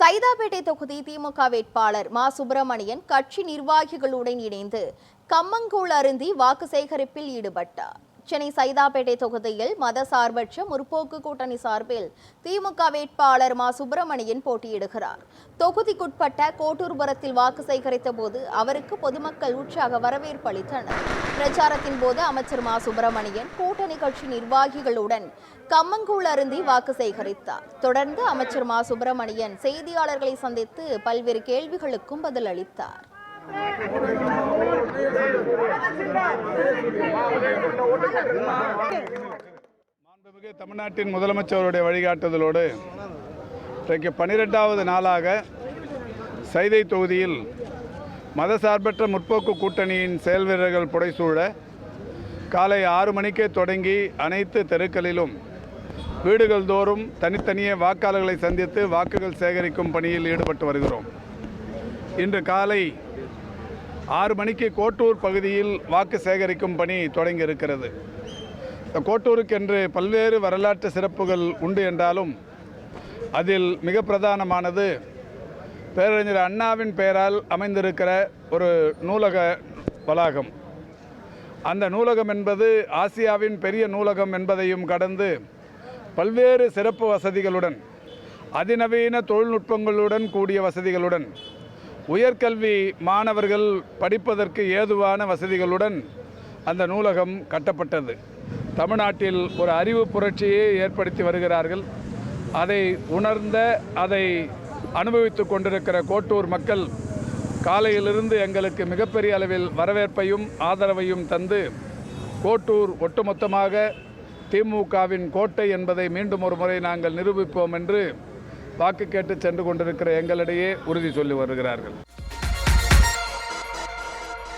சைதாப்பேட்டை தொகுதி திமுக வேட்பாளர் மா சுப்பிரமணியன் கட்சி நிர்வாகிகளுடன் இணைந்து கம்மங்கூழ் அருந்தி வாக்கு சேகரிப்பில் ஈடுபட்டார். சென்னை சைதாப்பேட்டை தொகுதியில் மதசார்பற்ற முற்போக்கு கூட்டணி சார்பில் திமுக வேட்பாளர் மா சுப்பிரமணியன் போட்டியிடுகிறார். தொகுதிக்குட்பட்ட கோட்டூர்புரத்தில் வாக்கு சேகரித்த போது அவருக்கு பொதுமக்கள் உற்சாக வரவேற்பு அளித்தனர். பிரச்சாரத்தின் போது அமைச்சர் மா சுப்பிரமணியன் கூட்டணி கட்சி நிர்வாகிகளுடன் கம்மங்கூழ் அருந்தி வாக்கு சேகரித்தார். தொடர்ந்து அமைச்சர் மா சுப்பிரமணியன் செய்தியாளர்களை சந்தித்து பல்வேறு கேள்விகளுக்கும் பதில் அளித்தார். மாண்புமிகு தமிழ்நாட்டின் முதலமைச்சருடைய வழிகாட்டுதலோடு இன்றைக்கு 12வது நாளாக சைதை தொகுதியில் மதசார்பற்ற முற்போக்கு கூட்டணியின் செயல் வீரர்கள் புடைசூழ காலை 6 மணிக்கே தொடங்கி அனைத்து தெருக்களிலும் வீடுகள் தோறும் தனித்தனியே வாக்காளர்களை சந்தித்து வாக்குகள் சேகரிக்கும் பணியில் ஈடுபட்டு வருகிறோம். இன்று காலை 6 மணிக்கு கோட்டூர் பகுதியில் வாக்கு சேகரிக்கும் பணி தொடங்கி இருக்கிறது. இந்த கோட்டூருக்கென்று பல்வேறு வரலாற்று சிறப்புகள் உண்டு என்றாலும் அதில் மிக பிரதானமானது பேரறிஞர் அண்ணாவின் பெயரால் அமைந்திருக்கிற ஒரு நூலக வளாகம். அந்த நூலகம் என்பது ஆசியாவின் பெரிய நூலகம் என்பதையும் கடந்து பல்வேறு சிறப்பு வசதிகளுடன் அதிநவீன தொழில்நுட்பங்களுடன் கூடிய வசதிகளுடன் உயர்கல்வி மாணவர்கள் படிப்பதற்கு ஏதுவான வசதிகளுடன் அந்த நூலகம் கட்டப்பட்டது. தமிழ்நாட்டில் ஒரு அறிவு புரட்சியை ஏற்படுத்தி வருகிறார்கள். அதை உணர்ந்த அதை அனுபவித்து கொண்டிருக்கிற கோட்டூர் மக்கள் காலையிலிருந்து எங்களுக்கு மிகப்பெரிய அளவில் வரவேற்பையும் ஆதரவையும் தந்து கோட்டூர் ஒட்டுமொத்தமாக திமுகவின் கோட்டை என்பதை மீண்டும் ஒரு முறை நாங்கள் நிரூபிப்போம் என்று வாக்கு கேட்டு சென்று கொண்டிருக்கிற எங்களிடையே உறுதி சொல்லி வருகிறார்கள்.